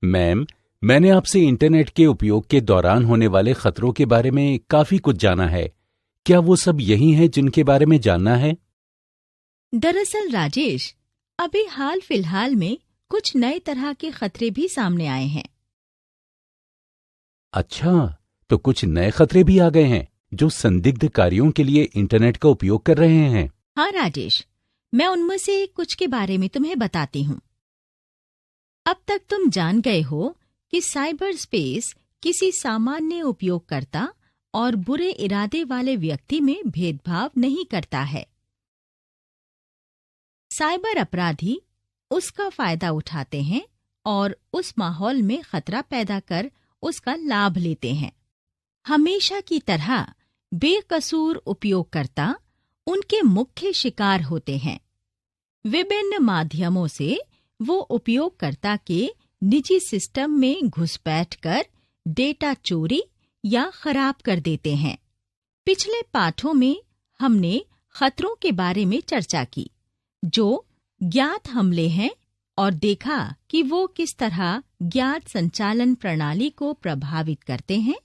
Ma'am, मैंने आपसे internet के उपयोग के दौरान होने वाले खतरों के बारे में काफी कुछ जाना है। क्या वो सब यही हैं जिनके बारे में जानना है? दरअसल राजेश, अभी हाल फिलहाल में कुछ नए तरह के खतरे भी सामने आए हैं। अच्छा, तो कुछ नए खतरे भी आ गए हैं जो संदिग्ध कार्यों के लिए इंटरनेट का उपयोग कर रहे हैं। हाँ राजेश, मैं उनमें से कुछ के बारे में तुम्हें बताती हूँ। अब तक तुम जान गए हो कि साइबर स्पेस किसी सामान्य उपयोगकर्ता और बुरे इरादे वाले व्यक्ति में भेदभाव नहीं करता है। साइबर अपराधी उसका फायदा उठाते हैं और उस माहौल में खतरा पैदा कर उसका लाभ लेते हैं। हमेशा की तरह बेकसूर उपयोगकर्ता उनके मुख्य शिकार होते हैं। विभिन्न माध्यमों से वो उपयोगकर्ता के निजी सिस्टम में घुसपैठ कर डेटा चोरी या खराब कर देते हैं। पिछले पाठों में हमने खतरों के बारे में चर्चा की जो ज्ञात हमले हैं और देखा कि वो किस तरह ज्ञात संचालन प्रणाली को प्रभावित करते हैं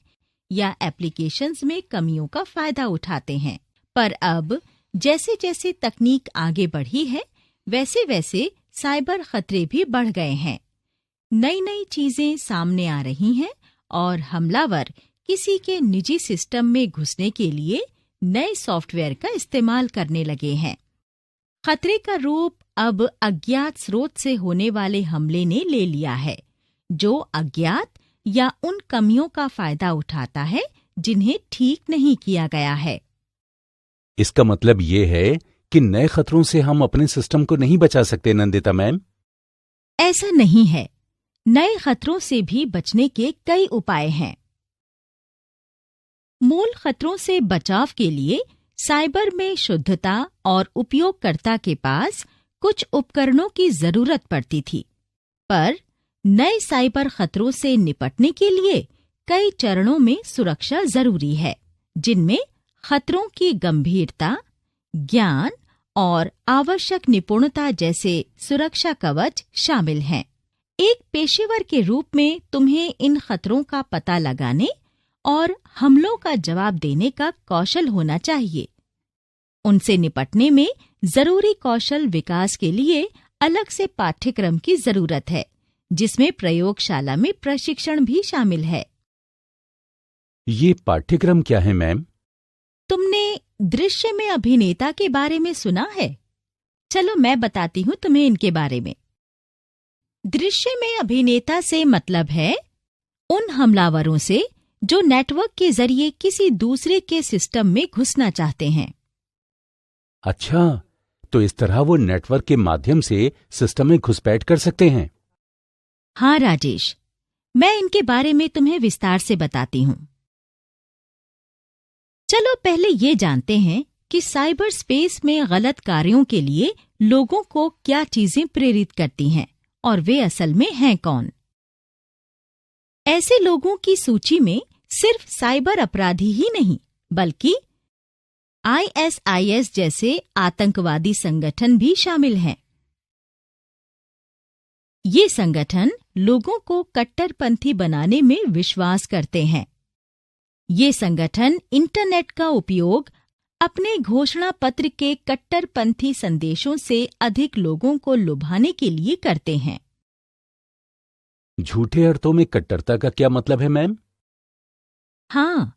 या एप्लीकेशंस में कमियों का फायदा उठाते हैं। पर अब जैसे जैसे तकनीक आगे बढ़ी है, वैसे वैसे साइबर खतरे भी बढ़ गए हैं। नई नई चीजें सामने आ रही हैं और हमलावर किसी के निजी सिस्टम में घुसने के लिए नए सॉफ्टवेयर का इस्तेमाल करने लगे हैं। खतरे का रूप अब अज्ञात स्रोत से होने वाले हमले ने ले लिया है, जो अज्ञात या उन कमियों का फायदा उठाता है जिन्हें ठीक नहीं किया गया है। इसका मतलब ये है कि नए खतरों से हम अपने सिस्टम को नहीं बचा सकते, नंदिता मैम? ऐसा नहीं है। नए खतरों से भी बचने के कई उपाय हैं। मूल खतरों से बचाव के लिए साइबर में शुद्धता और उपयोगकर्ता के पास कुछ उपकरणों की जरूरत पड़ती थी। पर नए साइबर खतरों से निपटने के लिए कई चरणों में सुरक्षा जरूरी है, जिनमें खतरों की गंभीरता, ज्ञान और आवश्यक निपुणता जैसे सुरक्षा कवच शामिल हैं। एक पेशेवर के रूप में तुम्हें इन खतरों का पता लगाने और हमलों का जवाब देने का कौशल होना चाहिए। उनसे निपटने में जरूरी कौशल विकास के लिए अलग से पाठ्यक्रम की जरूरत है, जिसमें प्रयोगशाला में प्रशिक्षण भी शामिल है। ये पाठ्यक्रम क्या है मैम? तुमने दृश्य में अभिनेता के बारे में सुना है? चलो मैं बताती हूँ तुम्हें इनके बारे में। दृश्य में अभिनेता से मतलब है उन हमलावरों से जो नेटवर्क के जरिए किसी दूसरे के सिस्टम में घुसना चाहते हैं। अच्छा, तो इस तरह वो नेटवर्क के माध्यम से सिस्टम में घुसपैठ कर सकते हैं। हाँ राजेश, मैं इनके बारे में तुम्हें विस्तार से बताती हूँ। चलो पहले ये जानते हैं कि साइबर स्पेस में गलत कार्यों के लिए लोगों को क्या चीजें प्रेरित करती हैं और वे असल में हैं कौन। ऐसे लोगों की सूची में सिर्फ साइबर अपराधी ही नहीं, बल्कि ISIS जैसे आतंकवादी संगठन भी शामिल हैं। ये संगठन लोगों को कट्टरपंथी बनाने में विश्वास करते हैं। ये संगठन इंटरनेट का उपयोग अपने घोषणा पत्र के कट्टरपंथी संदेशों से अधिक लोगों को लुभाने के लिए करते हैं। झूठे अर्थों में कट्टरता का क्या मतलब है मैम? हाँ,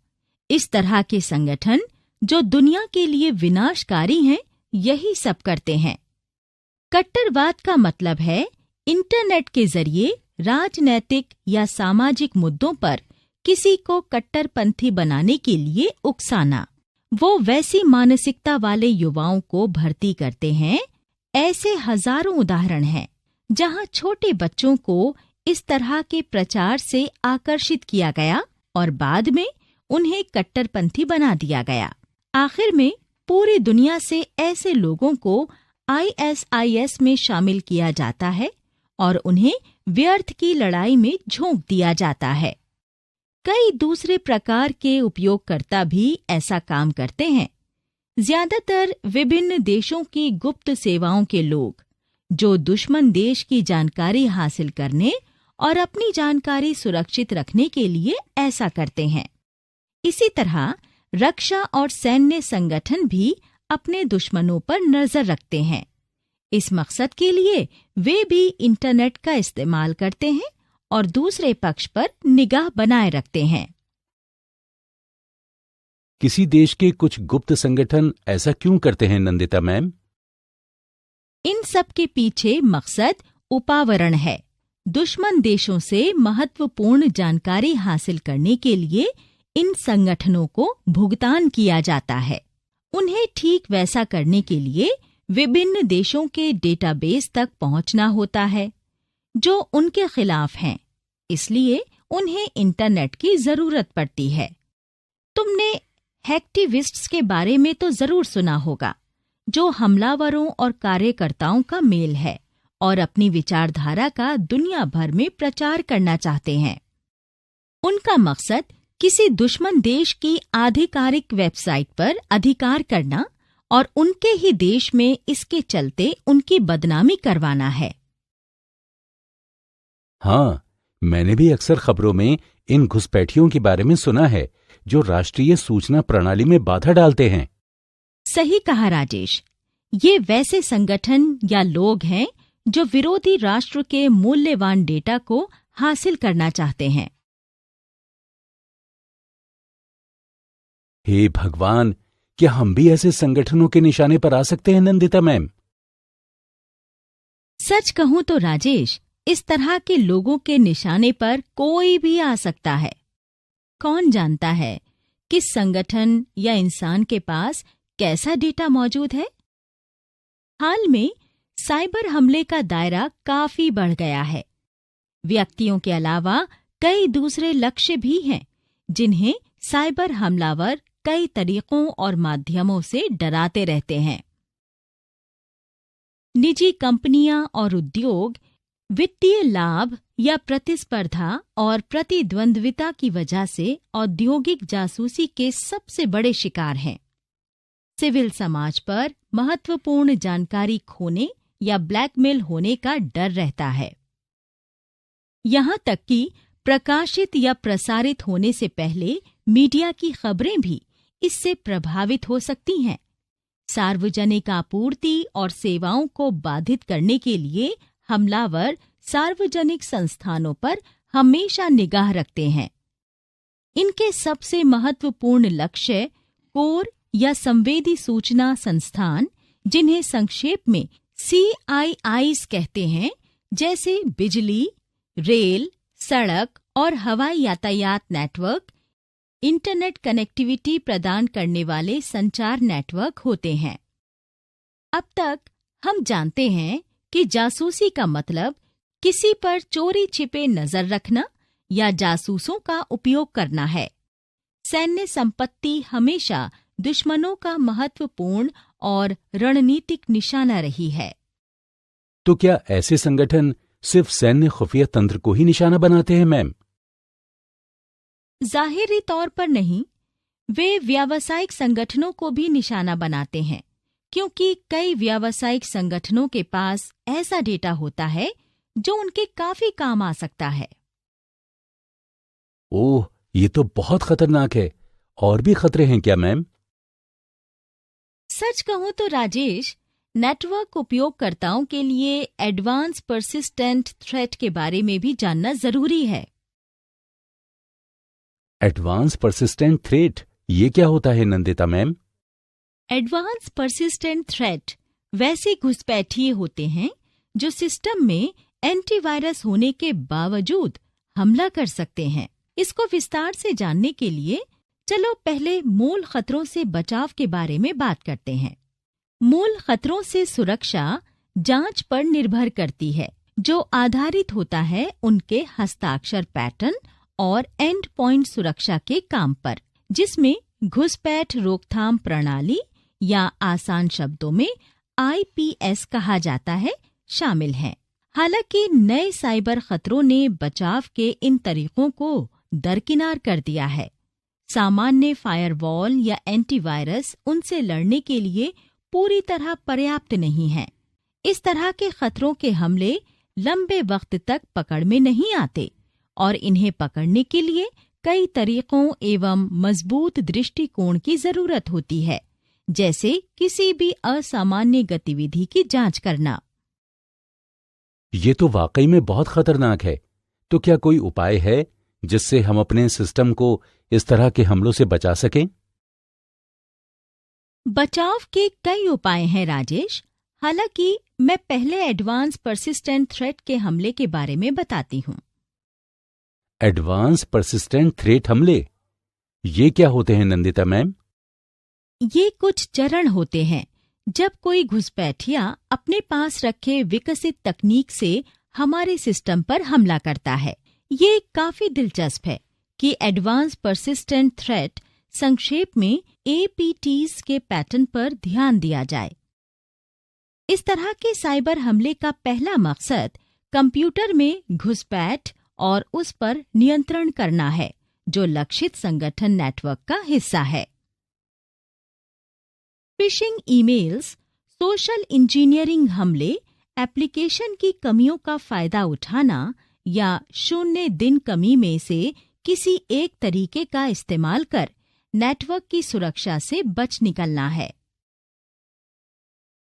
इस तरह के संगठन जो दुनिया के लिए विनाशकारी हैं, यही सब करते हैं। कट्टरवाद का मतलब है इंटरनेट के जरिए राजनैतिक या सामाजिक मुद्दों पर किसी को कट्टरपंथी बनाने के लिए उकसाना। वो वैसी मानसिकता वाले युवाओं को भर्ती करते हैं। ऐसे हजारों उदाहरण हैं जहां छोटे बच्चों को इस तरह के प्रचार से आकर्षित किया गया और बाद में उन्हें कट्टरपंथी बना दिया गया। आखिर में पूरी दुनिया से ऐसे लोगों को ISIS में शामिल किया जाता है और उन्हें व्यर्थ की लड़ाई में झोंक दिया जाता है। कई दूसरे प्रकार के उपयोगकर्ता भी ऐसा काम करते हैं। ज्यादातर विभिन्न देशों की गुप्त सेवाओं के लोग जो दुश्मन देश की जानकारी हासिल करने और अपनी जानकारी सुरक्षित रखने के लिए ऐसा करते हैं। इसी तरह रक्षा और सैन्य संगठन भी अपने दुश्मनों पर नजर रखते हैं। इस मकसद के लिए वे भी इंटरनेट का इस्तेमाल करते हैं और दूसरे पक्ष पर निगाह बनाए रखते हैं। किसी देश के कुछ गुप्त संगठन ऐसा क्यों करते हैं नंदिता मैम? इन सब के पीछे मकसद उपावरण है। दुश्मन देशों से महत्वपूर्ण जानकारी हासिल करने के लिए इन संगठनों को भुगतान किया जाता है। उन्हें ठीक वैसा करने के लिए विभिन्न देशों के डेटाबेस तक पहुंचना होता है जो उनके खिलाफ हैं, इसलिए उन्हें इंटरनेट की जरूरत पड़ती है। तुमने हैक्टिविस्ट्स के बारे में तो जरूर सुना होगा, जो हमलावरों और कार्यकर्ताओं का मेल है और अपनी विचारधारा का दुनिया भर में प्रचार करना चाहते हैं। उनका मकसद किसी दुश्मन देश की आधिकारिक वेबसाइट पर अधिकार करना और उनके ही देश में इसके चलते उनकी बदनामी करवाना है। हाँ, मैंने भी अक्सर खबरों में इन घुसपैठियों के बारे में सुना है जो राष्ट्रीय सूचना प्रणाली में बाधा डालते हैं। सही कहा राजेश, ये वैसे संगठन या लोग हैं जो विरोधी राष्ट्र के मूल्यवान डेटा को हासिल करना चाहते हैं। हे भगवान, क्या हम भी ऐसे संगठनों के निशाने पर आ सकते हैं नंदिता मैम? सच कहूं तो राजेश, इस तरह के लोगों के निशाने पर कोई भी आ सकता है। कौन जानता है किस संगठन या इंसान के पास कैसा डेटा मौजूद है। हाल में साइबर हमले का दायरा काफी बढ़ गया है। व्यक्तियों के अलावा कई दूसरे लक्ष्य भी हैं जिन्हें साइबर हमलावर कई तरीकों और माध्यमों से डराते रहते हैं। निजी कंपनियां और उद्योग वित्तीय लाभ या प्रतिस्पर्धा और प्रतिद्वंद्विता की वजह से औद्योगिक जासूसी के सबसे बड़े शिकार हैं। सिविल समाज पर महत्वपूर्ण जानकारी खोने या ब्लैकमेल होने का डर रहता है। यहाँ तक कि प्रकाशित या प्रसारित होने से पहले मीडिया की खबरें भी इससे प्रभावित हो सकती हैं। सार्वजनिक आपूर्ति और सेवाओं को बाधित करने के लिए हमलावर सार्वजनिक संस्थानों पर हमेशा निगाह रखते हैं। इनके सबसे महत्वपूर्ण लक्ष्य कोर या संवेदी सूचना संस्थान, जिन्हें संक्षेप में CIIs कहते हैं, जैसे बिजली, रेल, सड़क और हवाई यातायात नेटवर्क, इंटरनेट कनेक्टिविटी प्रदान करने वाले संचार नेटवर्क होते हैं। अब तक हम जानते हैं कि जासूसी का मतलब किसी पर चोरी छिपे नजर रखना या जासूसों का उपयोग करना है। सैन्य संपत्ति हमेशा दुश्मनों का महत्वपूर्ण और रणनीतिक निशाना रही है। तो क्या ऐसे संगठन सिर्फ सैन्य खुफिया तंत्र को ही निशाना बनाते हैं मैम? जाहिरी तौर पर नहीं, वे व्यावसायिक संगठनों को भी निशाना बनाते हैं, क्योंकि कई व्यावसायिक संगठनों के पास ऐसा डेटा होता है जो उनके काफी काम आ सकता है। ओह, ये तो बहुत खतरनाक है। और भी खतरे हैं क्या मैम? सच कहूं तो राजेश, नेटवर्क उपयोगकर्ताओं के लिए एडवांस परसिस्टेंट थ्रेट के बारे में भी जानना जरूरी है। एडवांस परसिस्टेंट थ्रेट, ये क्या होता है Nandita ma'am? Advance persistent threat वैसे घुसपैठिए होते हैं जो सिस्टम में एंटीवायरस होने के बावजूद हमला कर सकते हैं। इसको विस्तार से जानने के लिए चलो पहले मूल खतरों से बचाव के बारे में बात करते हैं। मूल खतरों से सुरक्षा जांच पर निर्भर करती है, जो आधारित होता है उनके हस्ताक्षर पैटर्न और एंड पॉइंट सुरक्षा के काम पर, जिसमें घुसपैठ रोकथाम प्रणाली या आसान शब्दों में IPS कहा जाता है शामिल हैं। हालांकि नए साइबर खतरों ने बचाव के इन तरीकों को दरकिनार कर दिया है। सामान्य फायरवॉल या एंटीवायरस उनसे लड़ने के लिए पूरी तरह पर्याप्त नहीं है। इस तरह के खतरों के हमले लंबे वक्त तक पकड़ में नहीं आते और इन्हें पकड़ने के लिए कई तरीकों एवं मजबूत दृष्टिकोण की जरूरत होती है, जैसे किसी भी असामान्य गतिविधि की जांच करना। ये तो वाकई में बहुत खतरनाक है। तो क्या कोई उपाय है जिससे हम अपने सिस्टम को इस तरह के हमलों से बचा सकें? बचाव के कई उपाय हैं राजेश। हालांकि मैं पहले एडवांस परसिस्टेंट थ्रेट के हमले के बारे में बताती हूँ। एडवांस परसिस्टेंट थ्रेट हमले, ये क्या होते हैं नंदिता मैम? ये कुछ चरण होते हैं जब कोई घुसपैठिया अपने पास रखे विकसित तकनीक से हमारे सिस्टम पर हमला करता है। ये काफी दिलचस्प है कि एडवांस परसिस्टेंट थ्रेट संक्षेप में APTs के पैटर्न पर ध्यान दिया जाए। इस तरह के साइबर हमले का पहला मकसद कंप्यूटर में घुसपैठ और उस पर नियंत्रण करना है जो लक्षित संगठन नेटवर्क का हिस्सा है। फिशिंग ईमेल्स, सोशल इंजीनियरिंग हमले, एप्लीकेशन की कमियों का फायदा उठाना या 0 दिन कमी में से किसी एक तरीके का इस्तेमाल कर नेटवर्क की सुरक्षा से बच निकलना है।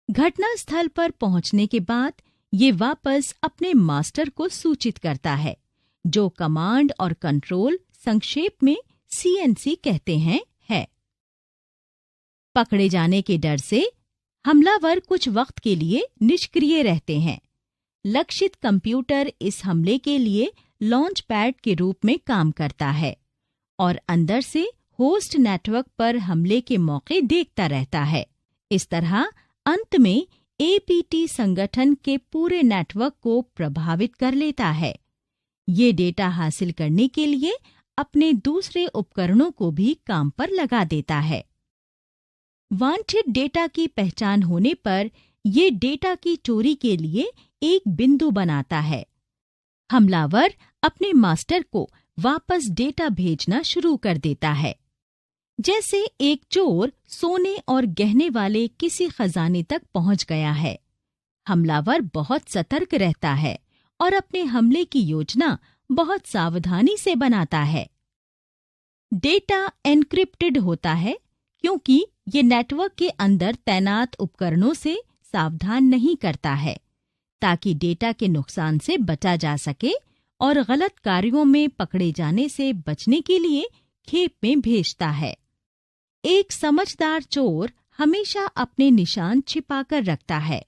घटना स्थल पर पहुंचने के बाद ये वापस अपने मास्टर को सूचित करता है, जो कमांड और कंट्रोल संक्षेप में CNC कहते हैं, है। पकड़े जाने के डर से हमलावर कुछ वक्त के लिए निष्क्रिय रहते हैं। लक्षित कंप्यूटर इस हमले के लिए लॉन्च पैड के रूप में काम करता है और अंदर से होस्ट नेटवर्क पर हमले के मौके देखता रहता है। इस तरह अंत में APT संगठन के पूरे नेटवर्क को प्रभावित कर लेता है। ये डेटा हासिल करने के लिए अपने दूसरे उपकरणों को भी काम पर लगा देता है। वांछित डेटा की पहचान होने पर ये डेटा की चोरी के लिए एक बिंदु बनाता है। हमलावर अपने मास्टर को वापस डेटा भेजना शुरू कर देता है। जैसे एक चोर सोने और गहने वाले किसी खजाने तक पहुंच गया है। हमलावर बहुत सतर्क रहता है और अपने हमले की योजना बहुत सावधानी से बनाता है। डेटा एन्क्रिप्टेड होता है क्योंकि ये नेटवर्क के अंदर तैनात उपकरणों से सावधान नहीं करता है, ताकि डेटा के नुकसान से बचा जा सके और गलत कार्यों में पकड़े जाने से बचने के लिए खेप में भेजता है। एक समझदार चोर हमेशा अपने निशान छिपाकर रखता है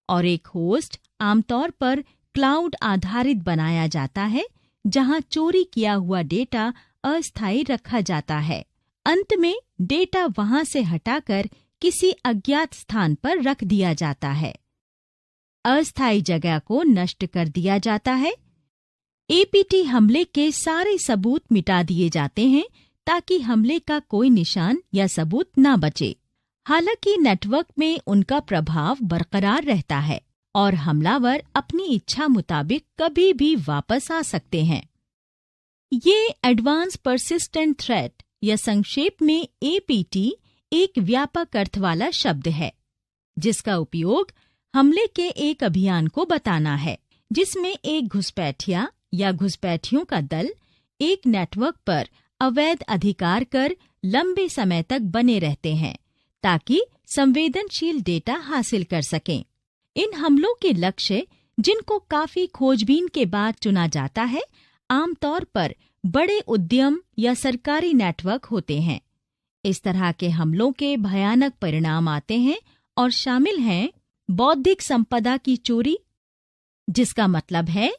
और एक होस्ट आमतौर पर क्लाउड आधारित बनाया जाता है, जहां चोरी किया हुआ डेटा अस्थायी रखा जाता है। अंत में डेटा वहां से हटाकर किसी अज्ञात स्थान पर रख दिया जाता है। अस्थायी जगह को नष्ट कर दिया जाता है। APT हमले के सारे सबूत मिटा दिए जाते हैं ताकि हमले का कोई निशान या सबूत ना बचे। हालांकि नेटवर्क में उनका प्रभाव बरकरार रहता है और हमलावर अपनी इच्छा मुताबिक कभी भी वापस आ सकते हैं। ये एडवांस परसिस्टेंट थ्रेट या संक्षेप में APT एक व्यापक अर्थ वाला शब्द है, जिसका उपयोग हमले के एक अभियान को बताना है, जिसमें एक घुसपैठिया या घुसपैठियों का दल एक नेटवर्क पर अवैध अधिकार कर लंबे समय तक बने रहते हैं ताकि संवेदनशील डेटा हासिल कर सकें। इन हमलों के लक्ष्य, जिनको काफी खोजबीन के बाद चुना जाता है, आमतौर पर बड़े उद्यम या सरकारी नेटवर्क होते हैं। इस तरह के हमलों के भयानक परिणाम आते हैं और शामिल हैं बौद्धिक संपदा की चोरी, जिसका मतलब है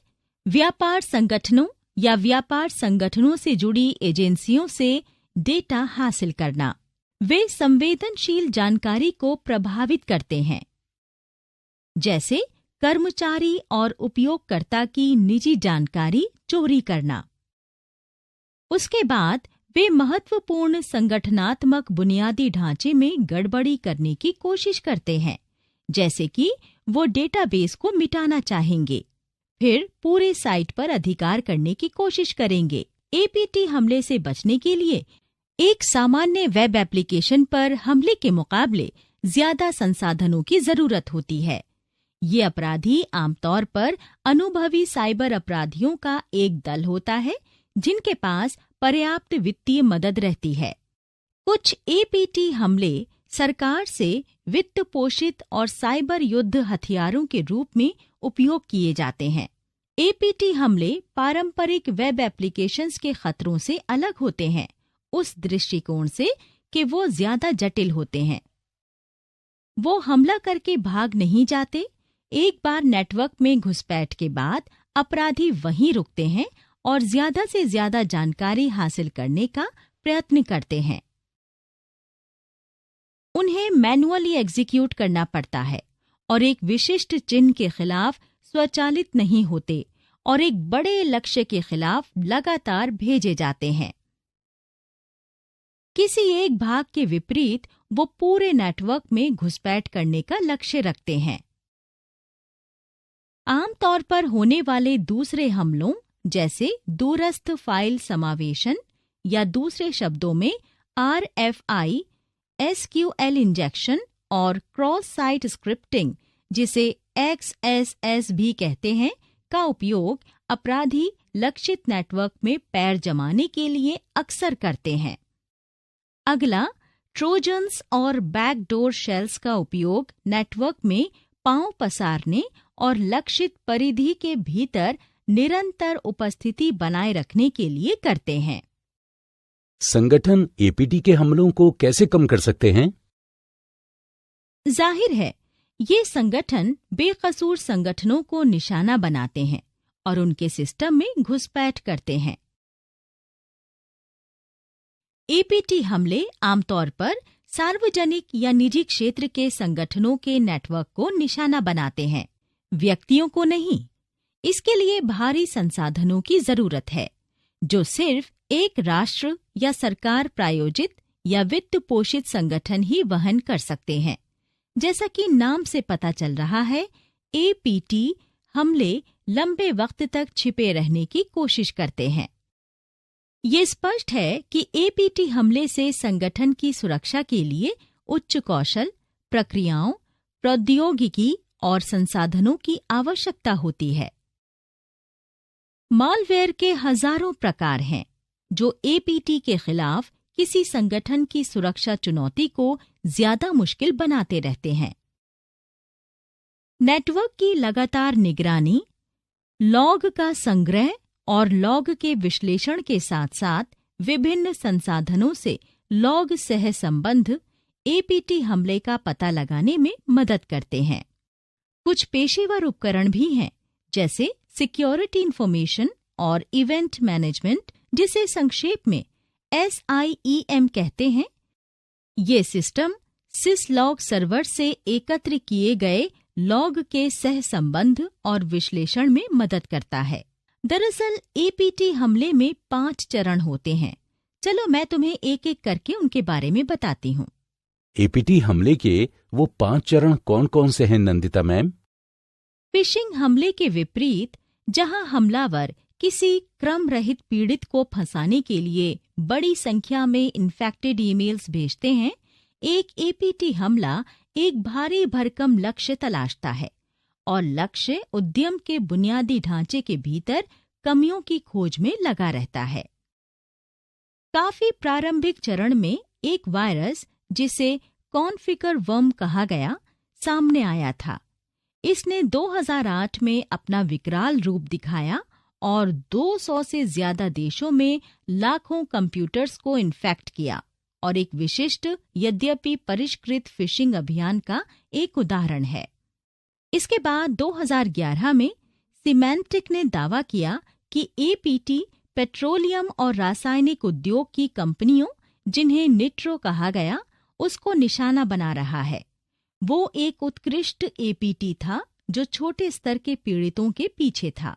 व्यापार संगठनों या व्यापार संगठनों से जुड़ी एजेंसियों से डेटा हासिल करना। वे संवेदनशील जानकारी को प्रभावित करते हैं, जैसे कर्मचारी और उपयोगकर्ता की निजी जानकारी चोरी करना। उसके बाद वे महत्वपूर्ण संगठनात्मक बुनियादी ढांचे में गड़बड़ी करने की कोशिश करते हैं, जैसे कि वो डेटाबेस को मिटाना चाहेंगे, फिर पूरे साइट पर अधिकार करने की कोशिश करेंगे। APT हमले से बचने के लिए एक सामान्य वेब एप्लीकेशन पर हमले के मुकाबले ज्यादा संसाधनों की जरूरत होती है। ये अपराधी आमतौर पर अनुभवी साइबर अपराधियों का एक दल होता है जिनके पास पर्याप्त वित्तीय मदद रहती है। कुछ एपीटी हमले सरकार से वित्त पोषित और साइबर युद्ध हथियारों के रूप में उपयोग किए जाते हैं। एपीटी हमले पारंपरिक वेब एप्लीकेशंस के खतरों से अलग होते हैं, उस दृष्टिकोण से कि वो ज्यादा जटिल होते हैं। वो हमला करके भाग नहीं जाते। एक बार नेटवर्क में घुसपैठ के बाद अपराधी वहीं रुकते हैं और ज्यादा से ज्यादा जानकारी हासिल करने का प्रयत्न करते हैं। उन्हें मैन्युअली एग्जीक्यूट करना पड़ता है और एक विशिष्ट चिन्ह के खिलाफ स्वचालित नहीं होते और एक बड़े लक्ष्य के खिलाफ लगातार भेजे जाते हैं। किसी एक भाग के विपरीत वो पूरे नेटवर्क में घुसपैठ करने का लक्ष्य रखते हैं। आमतौर पर होने वाले दूसरे हमलों जैसे दूरस्थ फाइल समावेशन या दूसरे शब्दों में RFI, SQL इंजेक्शन और क्रॉस साइट स्क्रिप्टिंग, जिसे XSS भी कहते हैं, का उपयोग अपराधी लक्षित नेटवर्क में पैर जमाने के लिए अक्सर करते हैं। अगला, ट्रोजन्स और बैकडोर शेल्स का उपयोग नेटवर्क में पांव पसारने और लक्षित परिधि के भीतर निरंतर उपस्थिति बनाए रखने के लिए करते हैं। संगठन एपीटी के हमलों को कैसे कम कर सकते हैं? जाहिर है, ये संगठन बेकसूर संगठनों को निशाना बनाते हैं और उनके सिस्टम में घुसपैठ करते हैं। एपीटी हमले आमतौर पर सार्वजनिक या निजी क्षेत्र के संगठनों के नेटवर्क को निशाना बनाते हैं, व्यक्तियों को नहीं। इसके लिए भारी संसाधनों की जरूरत है, जो सिर्फ एक राष्ट्र या सरकार प्रायोजित या वित्त पोषित संगठन ही वहन कर सकते हैं। जैसा कि नाम से पता चल रहा है, एपीटी हमले लंबे वक्त तक छिपे रहने की कोशिश करते हैं। ये स्पष्ट है कि एपीटी हमले से संगठन की सुरक्षा के लिए उच्च कौशल, प्रक्रियाओं, प्रौद्योगिकी और संसाधनों की आवश्यकता होती है। मालवेयर के हजारों प्रकार हैं जो एपीटी के खिलाफ किसी संगठन की सुरक्षा चुनौती को ज्यादा मुश्किल बनाते रहते हैं। नेटवर्क की लगातार निगरानी, लॉग का संग्रह और लॉग के विश्लेषण के साथ साथ विभिन्न संसाधनों से लॉग सह संबंध एपीटी हमले का पता लगाने में मदद करते हैं। कुछ पेशेवर उपकरण भी हैं, जैसे सिक्योरिटी इंफॉर्मेशन और इवेंट मैनेजमेंट, जिसे संक्षेप में SIEM कहते हैं। ये सिस्टम सिसलॉग सर्वर से एकत्र किए गए लॉग के सह संबंध और विश्लेषण में मदद करता है। दरअसल एपीटी हमले में 5 चरण होते हैं। चलो मैं तुम्हें एक एक करके उनके बारे में बताती हूँ। एपीटी हमले के वो 5 चरण कौन कौन से हैं नंदिता मैम? फिशिंग हमले के विपरीत, जहां हमलावर किसी क्रम रहित पीड़ित को फंसाने के लिए बड़ी संख्या में इन्फेक्टेड ईमेल्स भेजते हैं, एक एपीटी हमला एक भारी भरकम लक्ष्य तलाशता है और लक्ष्य उद्यम के बुनियादी ढांचे के भीतर कमियों की खोज में लगा रहता है। काफी प्रारंभिक चरण में एक वायरस, जिसे कॉन्फिगर वर्म कहा गया, सामने आया था। इसने 2008 में अपना विकराल रूप दिखाया और 200 से ज्यादा देशों में लाखों कंप्यूटर्स को इन्फेक्ट किया और एक विशिष्ट यद्यपि परिष्कृत फिशिंग अभियान का एक उदाहरण है। इसके बाद 2011 में सिमेंटिक ने दावा किया कि एपीटी पेट्रोलियम और रासायनिक उद्योग की कंपनियों, जिन्हें निट्रो कहा गया, उसको निशाना बना रहा है। वो एक उत्कृष्ट एपीटी था जो छोटे स्तर के पीड़ितों के पीछे था।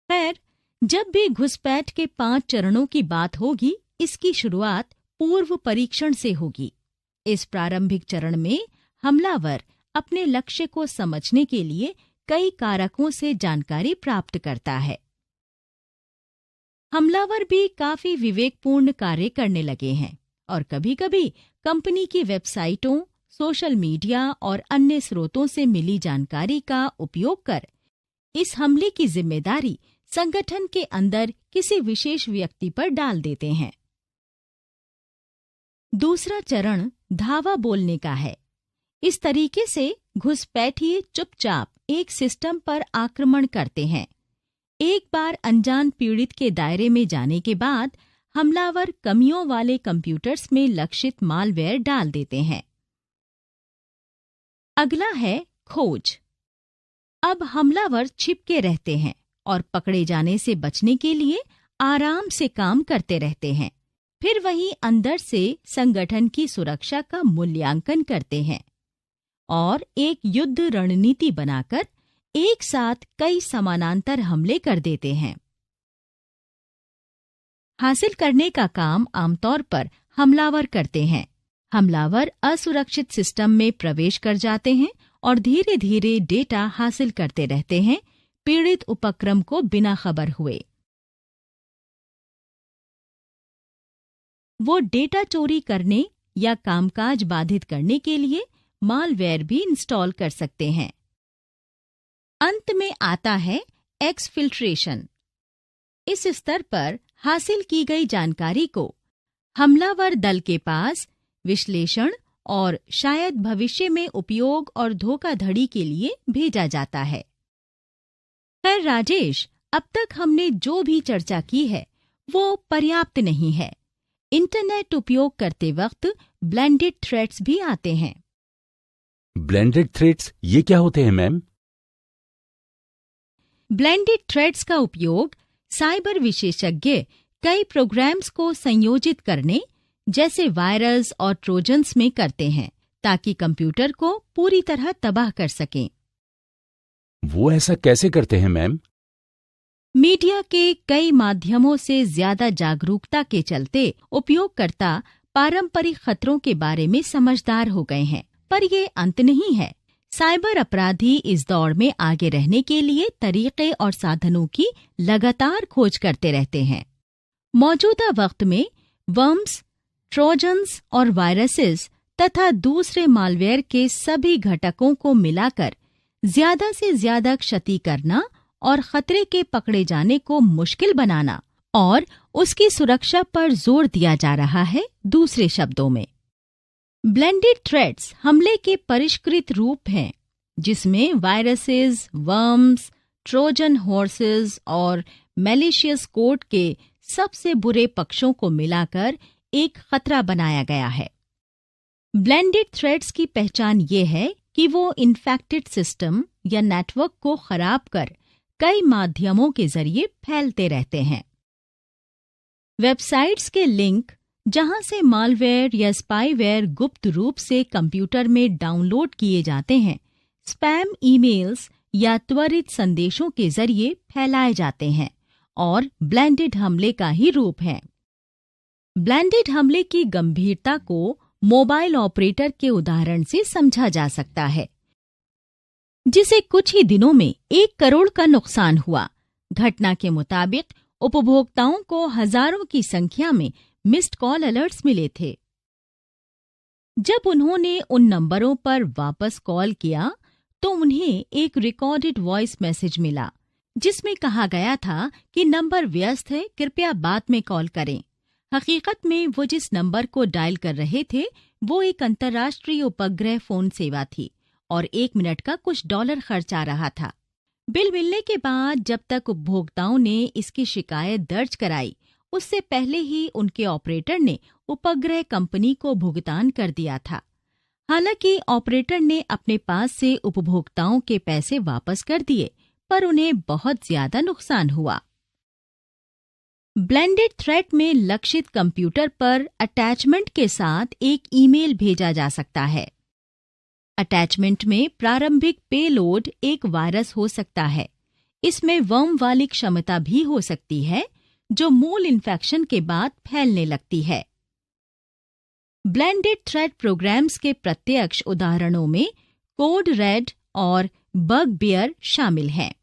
खैर, जब भी घुसपैठ के 5 चरणों की बात होगी, इसकी शुरुआत पूर्व परीक्षण से होगी। इस प्रारंभिक चरण में हमलावर अपने लक्ष्य को समझने के लिए कई कारकों से जानकारी प्राप्त करता है। हमलावर भी काफी विवेकपूर्ण कार्य करने लगे हैं। और कभी-कभी कंपनी की वेबसाइटों, सोशल मीडिया और अन्य स्रोतों से मिली जानकारी का उपयोग कर इस हमले की जिम्मेदारी संगठन के अंदर किसी विशेष व्यक्ति पर डाल देते हैं। दूसरा चरण धावा बोलने का है। इस तरीके से घुसपैठिए चुपचाप एक सिस्टम पर आक्रमण करते हैं। एक बार अनजान पीड़ित के दायरे में जाने के बाद हमलावर कमियों वाले कंप्यूटर्स में लक्षित मालवेयर डाल देते हैं। अगला है खोज। अब हमलावर छिपके रहते हैं और पकड़े जाने से बचने के लिए आराम से काम करते रहते हैं। फिर वहीं अंदर से संगठन की सुरक्षा का मूल्यांकन करते हैं और एक युद्ध रणनीति बनाकर एक साथ कई समानांतर हमले कर देते हैं। हासिल करने का काम आमतौर पर हमलावर करते हैं। हमलावर असुरक्षित सिस्टम में प्रवेश कर जाते हैं और धीरे धीरे डेटा हासिल करते रहते हैं, पीड़ित उपक्रम को बिना खबर हुए। वो डेटा चोरी करने या कामकाज बाधित करने के लिए मालवेयर भी इंस्टॉल कर सकते हैं। अंत में आता है एक्सफिल्ट्रेशन। इस स्तर पर हासिल की गई जानकारी को हमलावर दल के पास विश्लेषण और शायद भविष्य में उपयोग और धोखाधड़ी के लिए भेजा जाता है। खैर राजेश, अब तक हमने जो भी चर्चा की है वो पर्याप्त नहीं है। इंटरनेट उपयोग करते वक्त ब्लेंडेड थ्रेट्स भी आते हैं। ब्लेंडेड थ्रेट्स ये क्या होते हैं मैम? ब्लेंडेड थ्रेट्स का उपयोग साइबर विशेषज्ञ कई प्रोग्राम्स को संयोजित करने जैसे वायरस और ट्रोजन्स में करते हैं ताकि कंप्यूटर को पूरी तरह तबाह कर सकें। वो ऐसा कैसे करते हैं मैम? मीडिया के कई माध्यमों से ज्यादा जागरूकता के चलते उपयोगकर्ता पारंपरिक खतरों के बारे में समझदार हो गए हैं, पर ये अंत नहीं है। साइबर अपराधी इस दौड़ में आगे रहने के लिए तरीके और साधनों की लगातार खोज करते रहते हैं। मौजूदा वक्त में वर्म्स, ट्रोजन्स और वायरसेस तथा दूसरे मालवेयर के सभी घटकों को मिलाकर ज्यादा से ज्यादा क्षति करना और खतरे के पकड़े जाने को मुश्किल बनाना और उसकी सुरक्षा पर जोर दिया जा रहा है। दूसरे शब्दों में ब्लेंडेड थ्रेट्स हमले के परिष्कृत रूप हैं, जिसमें वायरसेस, वर्म्स, ट्रोजन हॉर्सेस और मैलिशियस कोड के सबसे बुरे पक्षों को मिलाकर एक खतरा बनाया गया है। ब्लेंडेड थ्रेट्स की पहचान ये है कि वो इन्फेक्टेड सिस्टम या नेटवर्क को खराब कर कई माध्यमों के जरिए फैलते रहते हैं। वेबसाइट्स के लिंक जहां से मालवेयर या स्पाईवेयर गुप्त रूप से कंप्यूटर में डाउनलोड किए जाते हैं, स्पैम ईमेल्स या त्वरित संदेशों के जरिए फैलाए जाते हैं और ब्लेंडेड हमले का ही रूप है। ब्लेंडेड हमले की गंभीरता को मोबाइल ऑपरेटर के उदाहरण से समझा जा सकता है, जिसे कुछ ही दिनों में 1 करोड़ का नुकसान हुआ। घटना के मुताबिक उपभोक्ताओं को हजारों की संख्या में मिस्ड कॉल अलर्ट्स मिले थे। जब उन्होंने उन नंबरों पर वापस कॉल किया तो उन्हें एक रिकॉर्डेड वॉइस मैसेज मिला, जिसमें कहा गया था कि नंबर व्यस्त है, कृपया बाद में कॉल करें। हकीकत में वो जिस नंबर को डायल कर रहे थे वो एक अंतर्राष्ट्रीय उपग्रह फोन सेवा थी और 1 मिनट का कुछ $, खर्च आ रहा था। बिल मिलने के बाद जब तक उपभोक्ताओं ने इसकी शिकायत दर्ज कराई, उससे पहले ही उनके ऑपरेटर ने उपग्रह कंपनी को भुगतान कर दिया था। हालांकि ऑपरेटर ने अपने पास से उपभोक्ताओं के पैसे वापस कर दिए, पर उन्हें बहुत ज्यादा नुकसान हुआ। ब्लेंडेड थ्रेट में लक्षित कंप्यूटर पर अटैचमेंट के साथ एक ईमेल भेजा जा सकता है। अटैचमेंट में प्रारंभिक पेलोड एक वायरस हो सकता है। इसमें वर्म वाली क्षमता भी हो सकती है, जो मूल इन्फेक्शन के बाद फैलने लगती है। ब्लेंडेड थ्रेट प्रोग्राम्स के प्रत्यक्ष उदाहरणों में कोड रेड और बगबेयर शामिल हैं।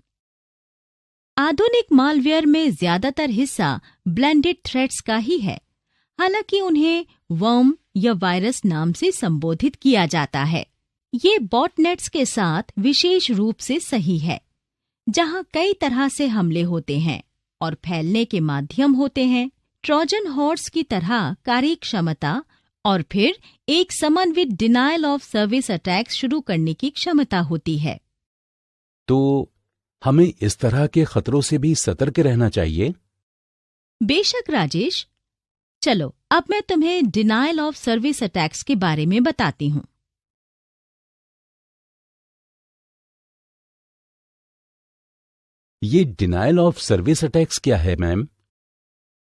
आधुनिक मालवेयर में ज्यादातर हिस्सा ब्लेंडेड थ्रेट्स का ही है। हालांकि उन्हें वर्म या वायरस नाम से संबोधित किया जाता है। ये बॉटनेट्स के साथ विशेष रूप से सही है, जहां कई तरह से हमले होते हैं और फैलने के माध्यम होते हैं। ट्रोजन हॉर्स की तरह कार्यक्षमता और फिर एक समन्वित डिनायल ऑफ सर्विस अटैक्स शुरू करने की क्षमता होती है। तो हमें इस तरह के खतरों से भी सतर्क रहना चाहिए। बेशक राजेश, चलो अब मैं तुम्हें डिनायल ऑफ सर्विस अटैक्स के बारे में बताती हूँ। ये डिनायल ऑफ सर्विस अटैक्स क्या है मैम?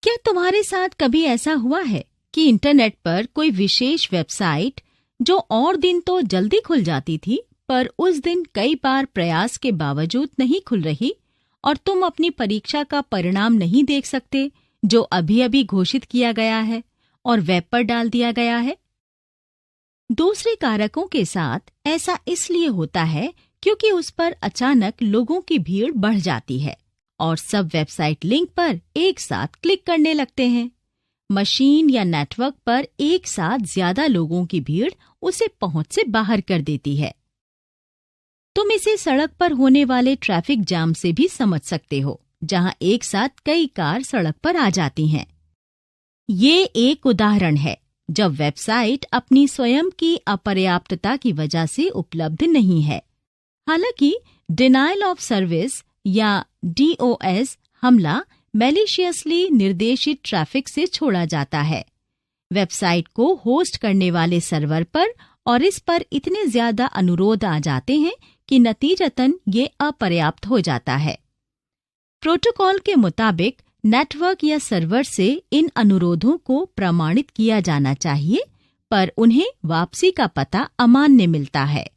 क्या तुम्हारे साथ कभी ऐसा हुआ है कि इंटरनेट पर कोई विशेष वेबसाइट जो और दिन तो जल्दी खुल जाती थी, पर उस दिन कई बार प्रयास के बावजूद नहीं खुल रही और तुम अपनी परीक्षा का परिणाम नहीं देख सकते जो अभी अभी घोषित किया गया है और वेब पर डाल दिया गया है? दूसरे कारकों के साथ ऐसा इसलिए होता है क्योंकि उस पर अचानक लोगों की भीड़ बढ़ जाती है और सब वेबसाइट लिंक पर एक साथ क्लिक करने लगते हैं। मशीन या नेटवर्क पर एक साथ ज्यादा लोगों की भीड़ उसे पहुंच से बाहर कर देती है। तुम इसे सड़क पर होने वाले ट्रैफिक जाम से भी समझ सकते हो, जहां एक साथ कई कार सड़क पर आ जाती हैं। ये एक उदाहरण है जब वेबसाइट अपनी स्वयं की अपर्याप्तता की वजह से उपलब्ध नहीं है। हालांकि डिनायल ऑफ सर्विस या DOS हमला मैलिशियसली निर्देशित ट्रैफिक से छोड़ा जाता है। वेबसाइट को होस्ट करने वाले सर्वर पर और इस पर इतने ज्यादा अनुरोध आ जाते हैं कि नतीजतन ये अपर्याप्त हो जाता है। प्रोटोकॉल के मुताबिक नेटवर्क या सर्वर से इन अनुरोधों को प्रमाणित किया जाना चाहिए, पर उन्हें वापसी का पता अमान्य मिलता है।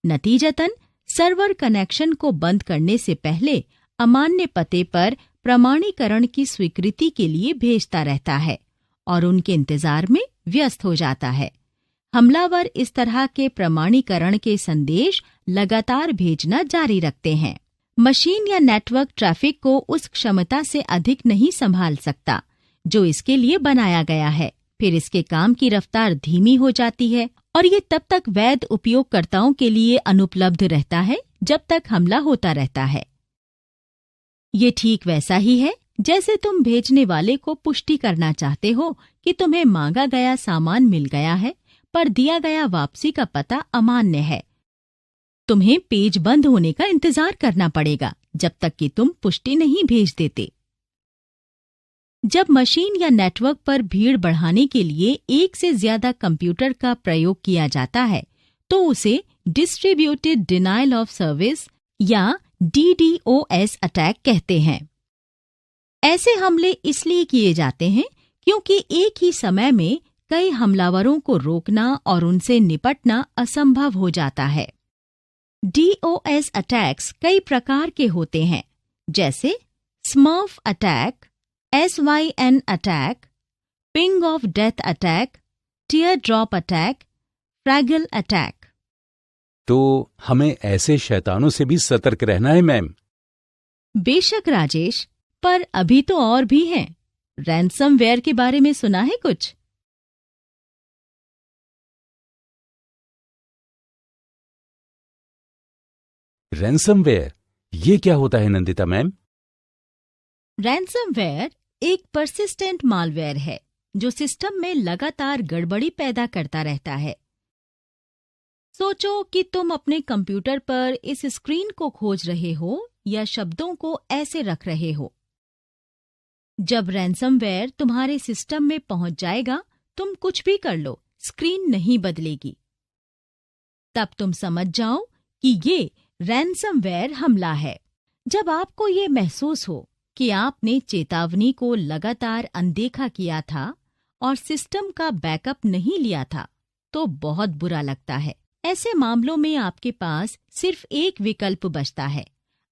नतीजतन सर्वर कनेक्शन को बंद करने से पहले अमान्य पते पर प्रमाणीकरण की स्वीकृति के लिए भेजता रहता है और उनके इंतजार में व्यस्त हो जाता है। हमलावर इस तरह के प्रमाणीकरण के संदेश लगातार भेजना जारी रखते हैं। मशीन या नेटवर्क ट्रैफिक को उस क्षमता से अधिक नहीं संभाल सकता जो इसके लिए बनाया गया है। फिर इसके काम की रफ्तार धीमी हो जाती है और ये तब तक वैध उपयोगकर्ताओं के लिए अनुपलब्ध रहता है जब तक हमला होता रहता है। ये ठीक वैसा ही है जैसे तुम भेजने वाले को पुष्टि करना चाहते हो कि तुम्हें मांगा गया सामान मिल गया है, पर दिया गया वापसी का पता अमान्य है। तुम्हें पेज बंद होने का इंतजार करना पड़ेगा जब तक कि तुम पुष्टि नहीं भेज देते। जब मशीन या नेटवर्क पर भीड़ बढ़ाने के लिए एक से ज्यादा कंप्यूटर का प्रयोग किया जाता है तो उसे डिस्ट्रीब्यूटेड डिनायल ऑफ सर्विस या DDoS अटैक कहते हैं। ऐसे हमले इसलिए किए जाते हैं क्योंकि एक ही समय में कई हमलावरों को रोकना और उनसे निपटना असंभव हो जाता है। DOS अटैक्स कई प्रकार के होते हैं, जैसे smurf attack, SYN attack, ping of death attack, tear drop attack, fraggle attack. तो हमें ऐसे शैतानों से भी सतर्क रहना है मैम। बेशक राजेश, पर अभी तो और भी हैं। रैंसमवेयर के बारे में सुना है कुछ? रैंसमवेयर, ये क्या होता है नंदिता मैम? रैंसमवेयर एक परसिस्टेंट मालवेयर है जो सिस्टम में लगातार गड़बड़ी पैदा करता रहता है। सोचो कि तुम अपने कंप्यूटर पर इस स्क्रीन को खोज रहे हो या शब्दों को ऐसे रख रहे हो। जब रैंसमवेयर तुम्हारे सिस्टम में पहुंच जाएगा, तुम कुछ भी कर लो, स्क्रीन नहीं बदलेगी। तब तुम समझ जाओ कि ये रैंसमवेयर हमला है। जब आपको ये महसूस हो कि आपने चेतावनी को लगातार अनदेखा किया था और सिस्टम का बैकअप नहीं लिया था, तो बहुत बुरा लगता है। ऐसे मामलों में आपके पास सिर्फ एक विकल्प बचता है,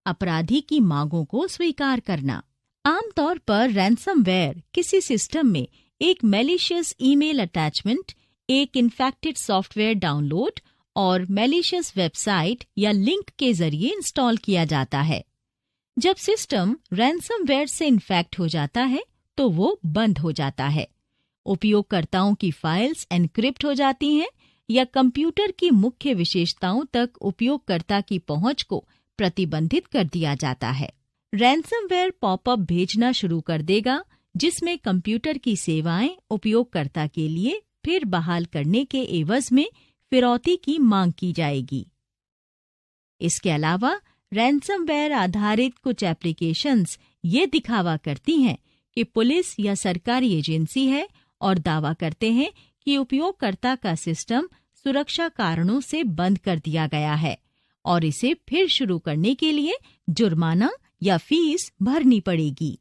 अपराधी की मांगों को स्वीकार करना। आमतौर पर रैंसमवेयर किसी सिस्टम में एक मैलिशियस ईमेल अटैचमेंट, एक इन्फेक्टेड सॉफ्टवेयर डाउनलोड और मैलिशियस वेबसाइट या लिंक के जरिए इंस्टॉल किया जाता है। जब सिस्टम रैंसमवेयर से इन्फेक्ट हो जाता है तो वो बंद हो जाता है उपयोगकर्ताओं की फाइल्स एनक्रिप्ट हो जाती हैं या कंप्यूटर की मुख्य विशेषताओं तक उपयोगकर्ता की पहुंच को प्रतिबंधित कर दिया जाता है। रैंसमवेयर पॉपअप भेजना शुरू कर देगा जिसमें कंप्यूटर की सेवाएं उपयोगकर्ता के लिए फिर बहाल करने के एवज में फिरौती की मांग की जाएगी। इसके अलावा रैंसमवेयर आधारित कुछ एप्लीकेशंस ये दिखावा करती हैं कि पुलिस या सरकारी एजेंसी है और दावा करते हैं कि उपयोगकर्ता का सिस्टम सुरक्षा कारणों से बंद कर दिया गया है और इसे फिर शुरू करने के लिए जुर्माना या फीस भरनी पड़ेगी।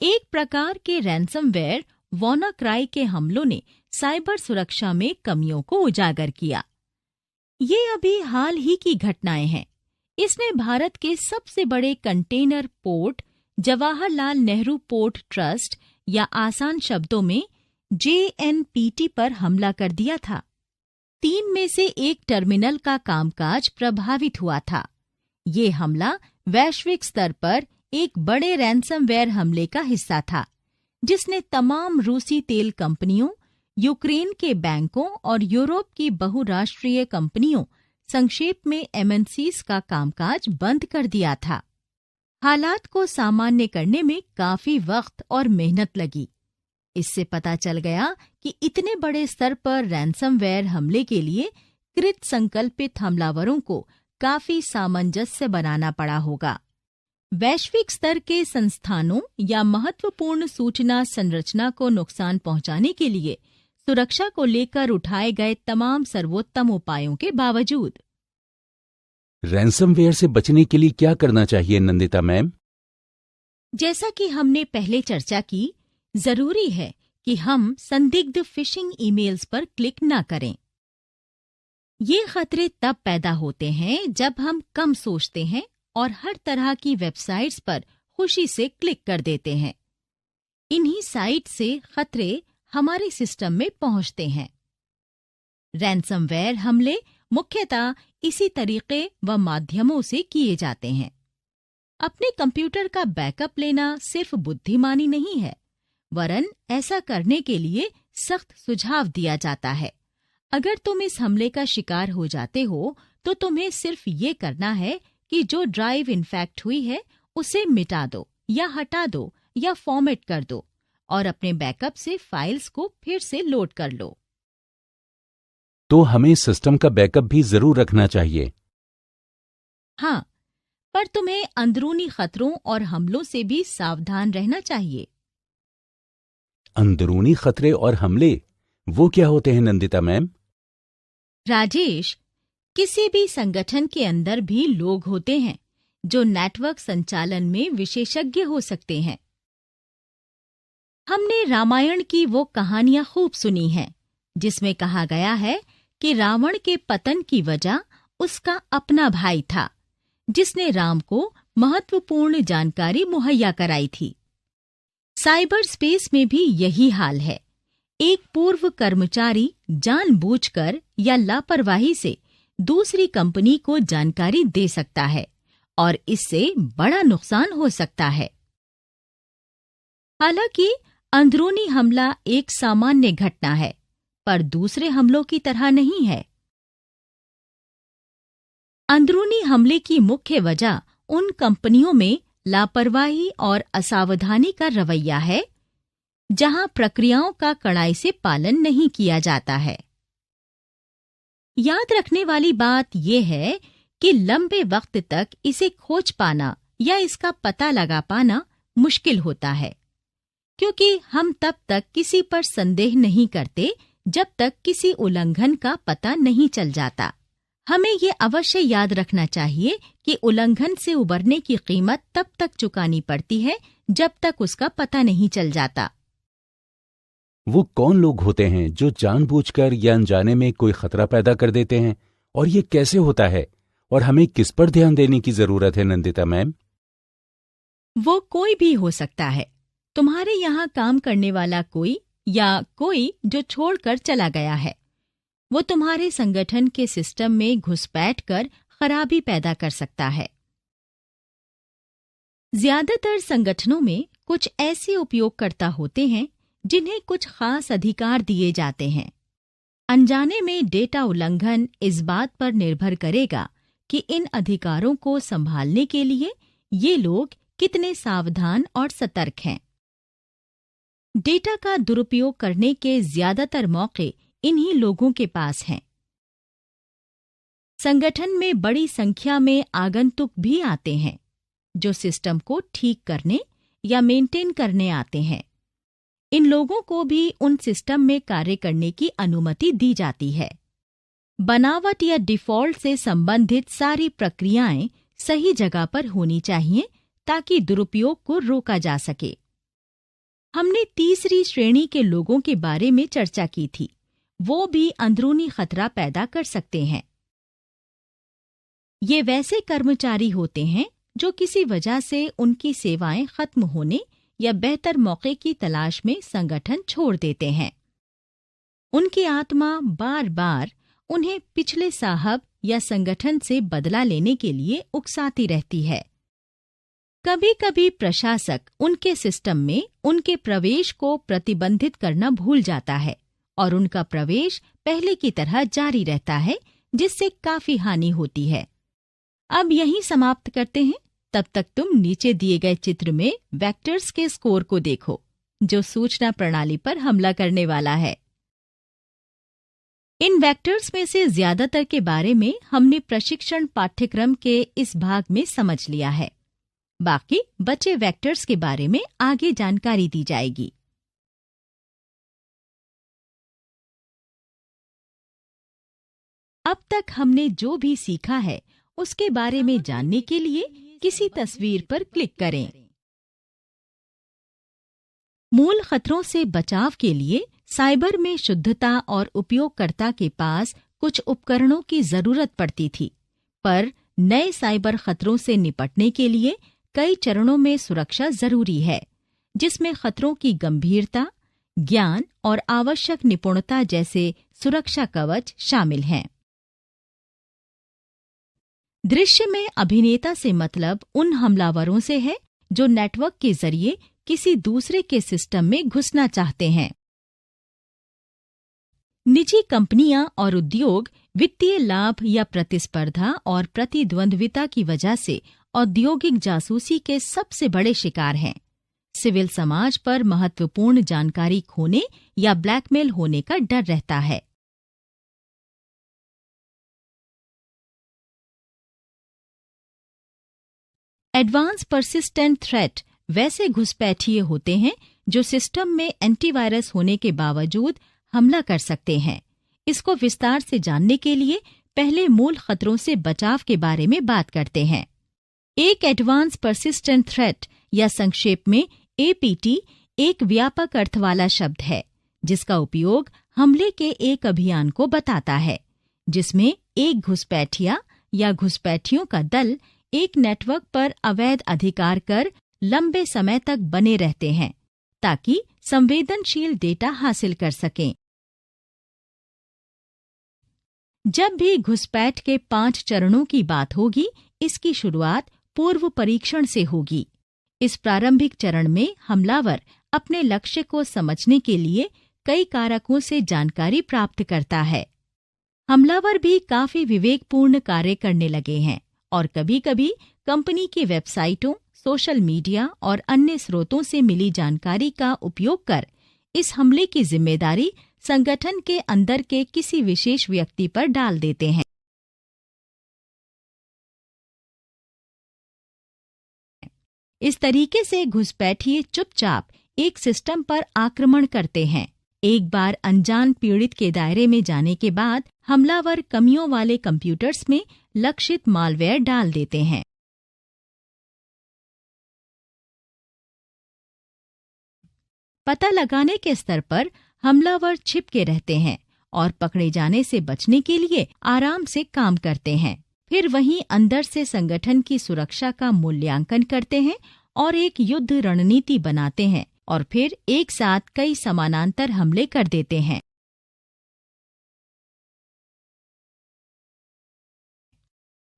एक प्रकार के रैंसमवेयर वानाक्राई के हमलों ने साइबर सुरक्षा में कमियों को उजागर किया। ये अभी हाल ही की घटनाएं हैं। इसने भारत के सबसे बड़े container port Jawaharlal Nehru port trust या आसान शब्दों में JNPT पर हमला कर दिया था। 3 में से 1 टर्मिनल का कामकाज प्रभावित हुआ था। ये हमला वैश्विक स्तर पर एक बड़े रैंसमवेयर हमले का हिस्सा था, जिसने तमाम रूसी तेल कंपनियों, यूक्रेन के बैंकों और यूरोप की बहुराष्ट्रीय कंपनियों, संक्षेप में MNCs का कामकाज बंद कर दिया था। हालात को सामान्य करने में काफी वक्त और मेहनत लगी। इससे पता चल गया कि इतने बड़े स्तर पर रैंसमवेयर हमले के लिए कृत संकल्पित हमलावरों को काफी सामंजस्य बनाना पड़ा होगा। वैश्विक स्तर के संस्थानों या महत्वपूर्ण सूचना संरचना को नुकसान पहुंचाने के लिए सुरक्षा को लेकर उठाए गए तमाम सर्वोत्तम उपायों के बावजूद रैंसमवेयर से बचने के लिए क्या करना चाहिए नंदिता मैम? जैसा कि हमने पहले चर्चा की, जरूरी है कि हम संदिग्ध फिशिंग ईमेल्स पर क्लिक न करें। ये खतरे तब पैदा होते हैं जब हम कम सोचते हैं और हर तरह की वेबसाइट्स पर खुशी से क्लिक कर देते हैं। इन्हीं साइट से खतरे हमारे सिस्टम में पहुंचते हैं। रैंसमवेयर हमले मुख्यतः इसी तरीके व माध्यमों से किए जाते हैं। अपने कंप्यूटर का बैकअप लेना सिर्फ बुद्धिमानी नहीं है, वरन ऐसा करने के लिए सख्त सुझाव दिया जाता है। अगर तुम इस हमले का शिकार हो जाते हो तो तुम्हें सिर्फ ये करना है कि जो ड्राइव इन्फेक्ट हुई है उसे मिटा दो या हटा दो या फॉर्मेट कर दो और अपने बैकअप से फाइल्स को फिर से लोड कर लो। तो हमें सिस्टम का बैकअप भी जरूर रखना चाहिए। हाँ, पर तुम्हें अंदरूनी खतरों और हमलों से भी सावधान रहना चाहिए। अंदरूनी खतरे और हमले वो क्या होते हैं नंदिता मैम? राजेश, किसी भी संगठन के अंदर भी लोग होते हैं जो नेटवर्क संचालन में विशेषज्ञ हो सकते हैं। हमने रामायण की वो कहानियां खूब सुनी हैं जिसमें कहा गया है कि रावण के पतन की वजह उसका अपना भाई था, जिसने राम को महत्वपूर्ण जानकारी मुहैया कराई थी। साइबर स्पेस में भी यही हाल है। एक पूर्व कर्मचारी जानबूझकर या लापरवाही से दूसरी कंपनी को जानकारी दे सकता है और इससे बड़ा नुकसान हो सकता है। हालांकि अंदरूनी हमला एक सामान्य घटना है, पर दूसरे हमलों की तरह नहीं है। अंदरूनी हमले की मुख्य वजह उन कंपनियों में लापरवाही और असावधानी का रवैया है जहां प्रक्रियाओं का कड़ाई से पालन नहीं किया जाता है। याद रखने वाली बात यह है कि लंबे वक्त तक इसे खोज पाना या इसका पता लगा पाना मुश्किल होता है, क्योंकि हम तब तक किसी पर संदेह नहीं करते जब तक किसी उल्लंघन का पता नहीं चल जाता। हमें ये अवश्य याद रखना चाहिए कि उल्लंघन से उबरने की कीमत तब तक चुकानी पड़ती है जब तक उसका पता नहीं चल जाता। वो कौन लोग होते हैं जो जानबूझकर या अनजाने में कोई खतरा पैदा कर देते हैं, और ये कैसे होता है और हमें किस पर ध्यान देने की जरूरत है नंदिता मैम? वो कोई भी हो सकता है। तुम्हारे यहाँ काम करने वाला कोई या कोई जो छोड़कर चला गया है। वो तुम्हारे संगठन के सिस्टम में घुसपैठ कर खराबी पैदा कर सकता है। ज्यादातर संगठनों में कुछ ऐसे उपयोगकर्ता होते हैं जिन्हें कुछ खास अधिकार दिए जाते हैं। अनजाने में डेटा उल्लंघन इस बात पर निर्भर करेगा कि इन अधिकारों को संभालने के लिए ये लोग कितने सावधान और सतर्क हैं। डेटा का दुरुपयोग करने के ज्यादातर मौके इन्हीं लोगों के पास हैं। संगठन में बड़ी संख्या में आगंतुक भी आते हैं जो सिस्टम को ठीक करने या मेंटेन करने आते हैं। इन लोगों को भी उन सिस्टम में कार्य करने की अनुमति दी जाती है। बनावट या डिफॉल्ट से संबंधित सारी प्रक्रियाएं सही जगह पर होनी चाहिए ताकि दुरुपयोग को रोका जा सके। हमने तीसरी श्रेणी के लोगों के बारे में चर्चा की थी। वो भी अंदरूनी खतरा पैदा कर सकते हैं। ये वैसे कर्मचारी होते हैं जो किसी वजह से उनकी सेवाएं खत्म होने या बेहतर मौके की तलाश में संगठन छोड़ देते हैं। उनकी आत्मा बार बार उन्हें पिछले साहब या संगठन से बदला लेने के लिए उकसाती रहती है। कभी कभी प्रशासक उनके सिस्टम में उनके प्रवेश को प्रतिबंधित करना भूल जाता है और उनका प्रवेश पहले की तरह जारी रहता है, जिससे काफी हानि होती है। अब यहीं समाप्त करते हैं। तब तक तुम नीचे दिए गए चित्र में वेक्टर्स के स्कोर को देखो, जो सूचना प्रणाली पर हमला करने वाला है। इन वेक्टर्स में से ज्यादातर के बारे में हमने प्रशिक्षण पाठ्यक्रम के इस भाग में समझ लिया है। बाकी बचे वेक्टर्स के बारे में आगे जानकारी दी जाएगी। अब तक हमने जो भी सीखा है उसके बारे में जानने के लिए किसी तस्वीर पर क्लिक करें। मूल खतरों से बचाव के लिए साइबर में शुद्धता और उपयोगकर्ता के पास कुछ उपकरणों की जरूरत पड़ती थी, पर नए साइबर खतरों से निपटने के लिए कई चरणों में सुरक्षा जरूरी है, जिसमें खतरों की गंभीरता, ज्ञान और आवश्यक निपुणता जैसे सुरक्षा कवच शामिल हैं। दृश्य में अभिनेता से मतलब उन हमलावरों से है जो नेटवर्क के जरिए किसी दूसरे के सिस्टम में घुसना चाहते हैं। निजी कंपनियां और उद्योग वित्तीय लाभ या प्रतिस्पर्धा और प्रतिद्वंद्विता की वजह से औद्योगिक जासूसी के सबसे बड़े शिकार हैं। सिविल समाज पर महत्वपूर्ण जानकारी खोने या ब्लैकमेल होने का डर रहता है। एडवांस परसिस्टेंट थ्रेट वैसे घुसपैठिए होते हैं जो सिस्टम में एंटीवायरस होने के बावजूद हमला कर सकते हैं। इसको विस्तार से जानने के लिए पहले मूल खतरों से बचाव के बारे में बात करते हैं। एक एडवांस परसिस्टेंट थ्रेट या संक्षेप में एपीटी एक व्यापक अर्थ वाला शब्द है, जिसका उपयोग हमले के एक अभियान को बताता है, जिसमें एक घुसपैठिया या घुसपैठियों का दल एक नेटवर्क पर अवैध अधिकार कर लंबे समय तक बने रहते हैं ताकि संवेदनशील डेटा हासिल कर सकें। जब भी घुसपैठ के 5 चरणों की बात होगी, इसकी शुरुआत पूर्व परीक्षण से होगी। इस प्रारंभिक चरण में हमलावर अपने लक्ष्य को समझने के लिए कई कारकों से जानकारी प्राप्त करता है। हमलावर भी काफी विवेकपूर्ण कार्य करने लगे हैं और कभी-कभी कंपनी की वेबसाइटों, सोशल मीडिया और अन्य स्रोतों से मिली जानकारी का उपयोग कर इस हमले की जिम्मेदारी संगठन के अंदर के किसी विशेष व्यक्ति पर डाल देते हैं। इस तरीके से घुसपैठिए चुपचाप एक सिस्टम पर आक्रमण करते हैं। एक बार अनजान पीड़ित के दायरे में जाने के बाद हमलावर कमियों वाले कंप्यूटर्स में लक्षित मालवेयर डाल देते हैं। पता लगाने के स्तर पर हमलावर छिपके रहते हैं और पकड़े जाने से बचने के लिए आराम से काम करते हैं। फिर वहीं अंदर से संगठन की सुरक्षा का मूल्यांकन करते हैं और एक युद्ध रणनीति बनाते हैं और फिर एक साथ कई समानांतर हमले कर देते हैं।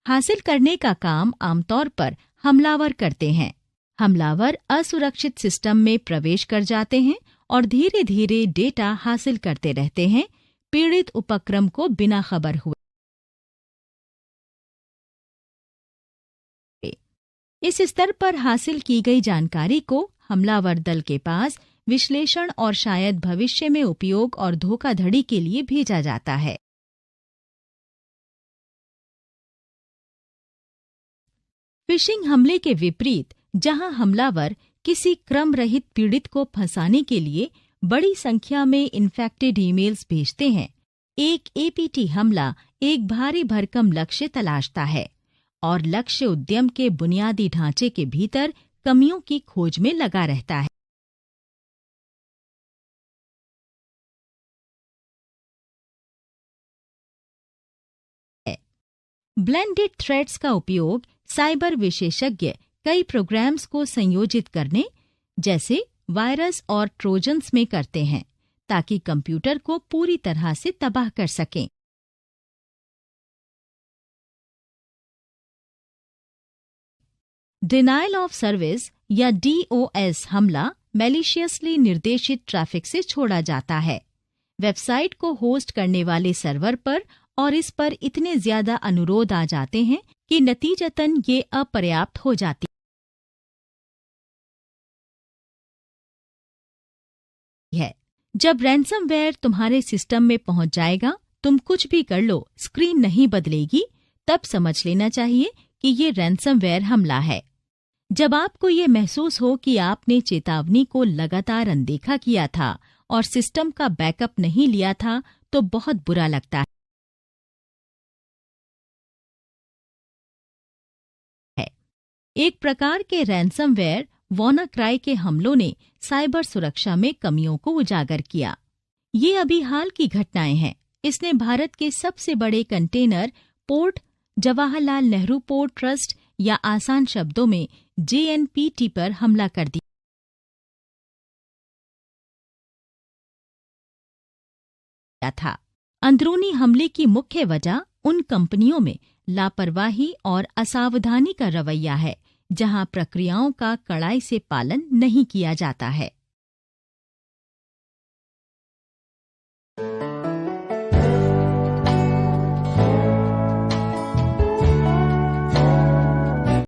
हासिल करने का काम आमतौर पर हमलावर करते हैं। हमलावर असुरक्षित सिस्टम में प्रवेश कर जाते हैं और धीरे धीरे डेटा हासिल करते रहते हैं, पीड़ित उपक्रम को बिना खबर हुए। इस स्तर पर हासिल की गई जानकारी को हमलावर दल के पास विश्लेषण और शायद भविष्य में उपयोग और धोखाधड़ी के लिए भेजा जाता है। फिशिंग हमले के विपरीत, जहां हमलावर किसी क्रम रहित पीड़ित को फंसाने के लिए बड़ी संख्या में इन्फेक्टेड ईमेल्स भेजते हैं, एक एपीटी हमला एक भारी भरकम लक्ष्य तलाशता है और लक्ष्य उद्यम के बुनियादी ढांचे के भीतर कमियों की खोज में लगा रहता है। ब्लेंडेड थ्रेड्स का उपयोग साइबर विशेषज्ञ कई प्रोग्राम्स को संयोजित करने, जैसे वायरस और ट्रोजन्स में करते हैं, ताकि कंप्यूटर को पूरी तरह से तबाह कर सकें। डिनायल ऑफ सर्विस या DOS हमला मैलिशियसली निर्देशित ट्रैफिक से छोड़ा जाता है। वेबसाइट को होस्ट करने वाले सर्वर पर और इस पर इतने ज्यादा अनुरोध आ जाते हैं कि नतीजतन ये अपर्याप्त हो जाती है। जब रैंसमवेयर तुम्हारे सिस्टम में पहुंच जाएगा, तुम कुछ भी कर लो, स्क्रीन नहीं बदलेगी, तब समझ लेना चाहिए कि ये रैंसमवेयर हमला है। जब आपको ये महसूस हो कि आपने चेतावनी को लगातार अनदेखा किया था और सिस्टम का बैकअप नहीं लिया था, तो बहुत बुरा लगता है। एक प्रकार के रैंसमवेयर WannaCry के हमलों ने साइबर सुरक्षा में कमियों को उजागर किया। ये अभी हाल की घटनाएं हैं। इसने भारत के सबसे बड़े container port Jawaharlal Nehru port trust या आसान शब्दों में JNPT पर हमला कर दिया था। अंदरूनी हमले की मुख्य वजह उन कंपनियों में लापरवाही और असावधानी का रवैया है, जहां प्रक्रियाओं का कड़ाई से पालन नहीं किया जाता है।